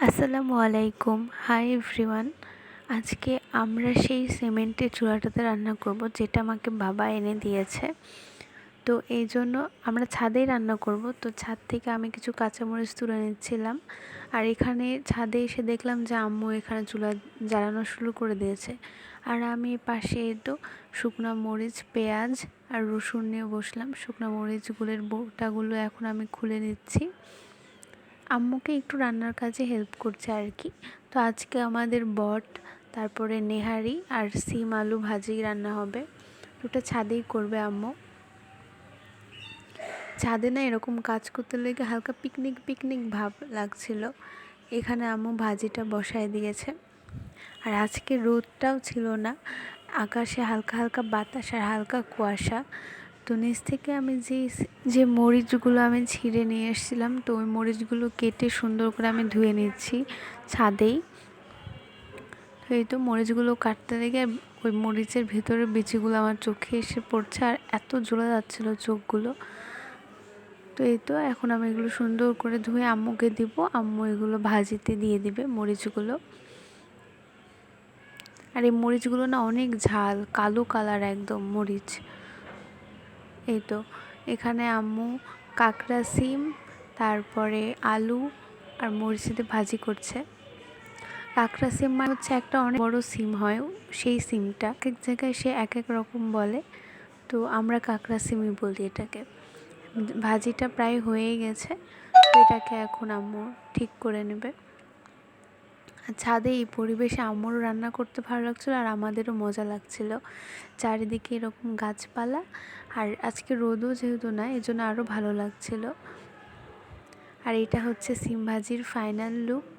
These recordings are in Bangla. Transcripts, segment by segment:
আসসালামু আলাইকুম। Hi everyone. আজকে আমরা সেই সিমেন্টের চুলাটাতে রান্না করব, যেটা আমাকে বাবা এনে দিয়েছে। তো এই জন্য আমরা ছাদেই রান্না করব। তো ছাদ থেকে আমি কিছু কাঁচামরিচ তুলে নিচ্ছিলাম। আর এখানে ছাদে এসে দেখলাম যে আম্মু এখানে চুলা জ্বালানো শুরু করে দিয়েছে। আর আমি পাশে তো শুকনো মরিচ, পেঁয়াজ আর রসুন নিয়ে বসলাম। শুকনো মরিচগুলোর বোটাগুলো এখন আমি খুলে নিচ্ছি। আম্মুকে একটু রান্নার কাজে হেল্প করছে আর কি। তো আজকে আমাদের বট, তারপরে নেহারি আর সিম আলু ভাজি রান্না হবে। ওটা ছাদেই করবে আম্মু। ছাদে না এরকম কাজ করতে লেগে হালকা পিকনিক পিকনিক ভাব লাগছিল। এখানে আম্মু ভাজিটা বসায় দিয়েছে। আর আজকে রোদটাও ছিল না, আকাশে হালকা হালকা বাতাস আর হালকা কুয়াশা। তো নিচ থেকে আমি যে মরিচগুলো আমি ছিঁড়ে নিয়ে এসেছিলাম, তো ওই মরিচগুলো কেটে সুন্দর করে আমি ধুয়ে নিচ্ছি ছাদেই। তো এই তো মরিচগুলো কাটতে লেগে ওই মরিচের ভেতরের বিচিগুলো আমার চোখে এসে পড়ছে, আর এত জ্বলে যাচ্ছিল চোখগুলো। তো এই তো এখন আমি এগুলো সুন্দর করে ধুয়ে আম্মুকে দিব। আম্মু এগুলো ভাজিতে দিয়ে দিবে মরিচগুলো। আর এই মরিচগুলো না অনেক ঝাল, কালো কালার একদম মরিচ। এই তো এখানে আম্মু কাঁকড়া, সিম, তারপরে আলু আর মরিচ দিয়ে ভাজি করছে। কাঁকড়া সিম মানে হচ্ছে একটা অনেক বড় সিম হয়, সেই সিমটা এক এক জায়গায় সে এক এক রকম বলে। তো আমরা কাঁকড়া সিমই বলি এটাকে। ভাজিটা প্রায় হয়েই গেছে, তো এটাকে এখন আম্মু ঠিক করে নেবে। ছাদে এই পরিবেশে আম্মুরও রান্না করতে ভালো লাগছিলো আর আমাদেরও মজা লাগছিল। চারিদিকে এরকম গাছপালা, আর আজকে রোদও যেহেতু না, এজন্য আরও ভালো লাগছিল। আর এটা হচ্ছে সিম ভাজির ফাইনাল লুক।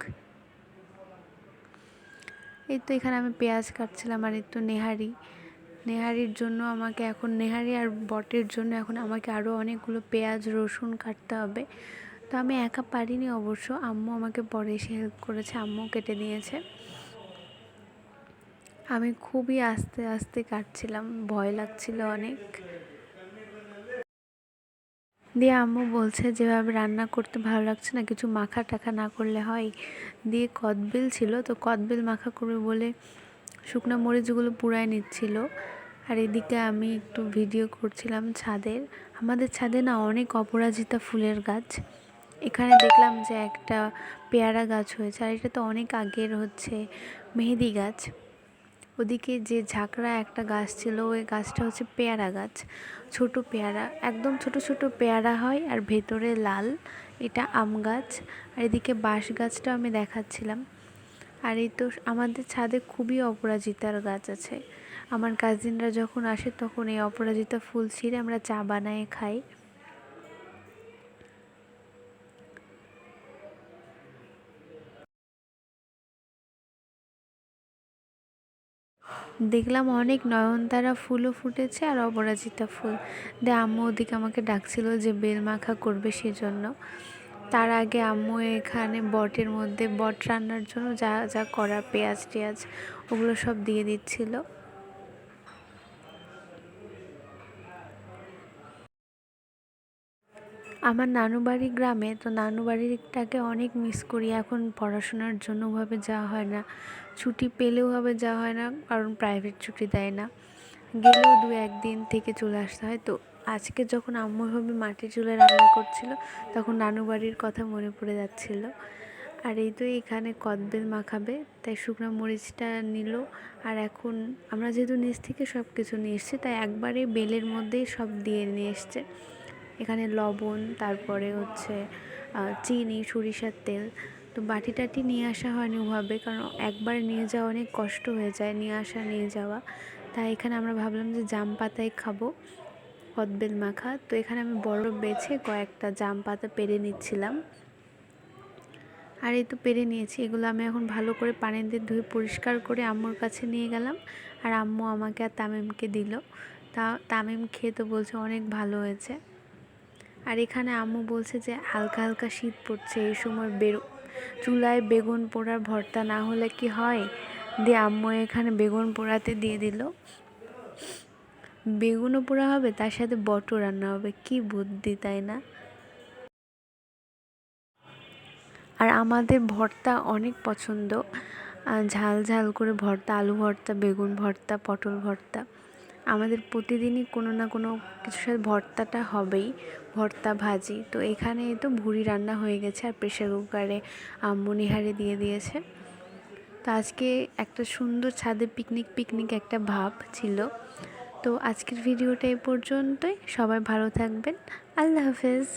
এই তো এখানে আমি পেঁয়াজ কাটছিলাম। আর একটু নেহারির জন্য আমাকে এখন নেহারি আর বটের জন্য এখন আমাকে আরও অনেকগুলো পেঁয়াজ রসুন কাটতে হবে। তো আমি একা পারিনি অবশ্য, আম্মু আমাকে পরে এসে হেল্প করেছে, আম্মু কেটে দিয়েছে। আমি খুবই আস্তে আস্তে কাটছিলাম, ভয় লাগছিল অনেক। দিয়ে আম্মু বলছে যেভাবে রান্না করতে ভালো লাগছে না, কিছু মাখা টাখা না করলে হয়। দিয়ে কদবেল ছিল, তো কদবেল মাখা করবে বলে শুকনো মরিচগুলো পুড়ায় নিচ্ছিল। আর এদিকে আমি একটু ভিডিও করছিলাম ছাদের। আমাদের ছাদে না অনেক অপরাজিতা ফুলের গাছ। এখানে দেখলাম যে একটা পেয়ারা গাছ হয়েছে, আর এটা তো অনেক আগের হচ্ছে মেহেদি গাছ। ওদিকে যে ঝাঁকড়া একটা গাছ ছিল, ওই গাছটা হচ্ছে পেয়ারা গাছ, ছোট পেয়ারা, একদম ছোট ছোট পেয়ারা হয় আর ভেতরে লাল। এটা আম গাছ। আর এদিকে বাঁশ গাছটা আমি দেখাচ্ছিলাম। আর এই তো আমাদের ছাদে খুবই অপরাজিতার গাছ আছে। আমার কাজিনরা যখন আসে তখন এই অপরাজিতা ফুল ছিঁড়ে আমরা চা বানায় খাই। দেখলাম অনেক নয়নতারা ফুলও ফুটেছে আর অপরাজিতা ফুল। দিয়ে আম্মু ওদিকে আমাকে ডাকছিল যে বেল মাখা করবে, সেজন্য। তার আগে আম্মু এখানে বটের মধ্যে বট রান্নার জন্য যা যা করা পেঁয়াজ টেয়াজ ওগুলো সব দিয়ে দিচ্ছিল। আমার নানু বাড়ি গ্রামে, তো নানু বাড়িটাকে অনেক মিস করি। এখন পড়াশোনার জন্য ওভাবে যাওয়া হয় না, ছুটি পেলেও হবে যাওয়া হয় না, কারণ প্রাইভেট ছুটি দেয় না। গেলেও 2-1 দিন থেকে চলে আসতে হয়। তো আজকে যখন আম্মু এভাবে মাটির চুলায় রান্না করছিল, তখন নানু বাড়ির কথা মনে পড়ে যাচ্ছিল। আর এই তো এখানে কদবেল মাখাবে, তাই শুকনো মরিচটা নিল। আর এখন আমরা যেহেতু নিচ থেকে সব কিছু নিয়ে এসছি, তাই একবারে বেলের মধ্যেই সব দিয়ে নিয়ে এসছে। এখানে লবণ, তারপরে হচ্ছে চিনি, সরিষার তেল। তো বাটি টাটি নিয়ে আসা হয়নি ওভাবে, কারণ একবার নিয়ে যাওয়া অনেক কষ্ট হয়ে যায়, নিয়ে আসা নিয়ে যাওয়া। তাই এখানে আমরা ভাবলাম যে জাম পাতায় খাবো কদবেল মাখা। তো এখানে আমি বড় বেছে কয়েকটা জাম পাতা পেরে নিচ্ছিলাম। আর এই তো পেরে নিয়েছি, এগুলো আমি এখন ভালো করে পানি দিয়ে ধুয়ে পরিষ্কার করে আম্মুর কাছে নিয়ে গেলাম। আর আম্মু আমাকে আর তামিমকে দিল। তামিম খেয়ে তো বলছে অনেক ভালো হয়েছে। আর এখানে আম্মু বলছে যে হালকা হালকা শীত পড়ছে, এই সময় চুলায় বেগুন পোড়ার ভর্তা না হলে কি হয়। দিয়ে আম্মু এখানে বেগুন পোড়াতে দিয়ে দিল। বেগুনও পোড়া হবে, তার সাথে বটও রান্না হবে, কি বুদ্ধি তাই না। আর আমাদের ভর্তা অনেক পছন্দ, ঝাল ঝাল করে ভর্তা, আলু ভর্তা, বেগুন ভর্তা, পটল ভর্তা। আমাদের প্রতিদিনই কোনো না কোনো কিছুর সাথে ভর্তাটা হবেই, ভর্তা ভাজি। তো এখানে তো ভুড়ি রান্না হয়ে গেছে আর প্রেশার কুকারে আম্মু নেহারি দিয়ে দিয়েছে। তো আজকে একটা সুন্দর ছাদে পিকনিক একটা ভাব ছিল। তো আজকের ভিডিওটা এই পর্যন্তই। সবাই ভালো থাকবেন। আল্লাহ হাফেজ।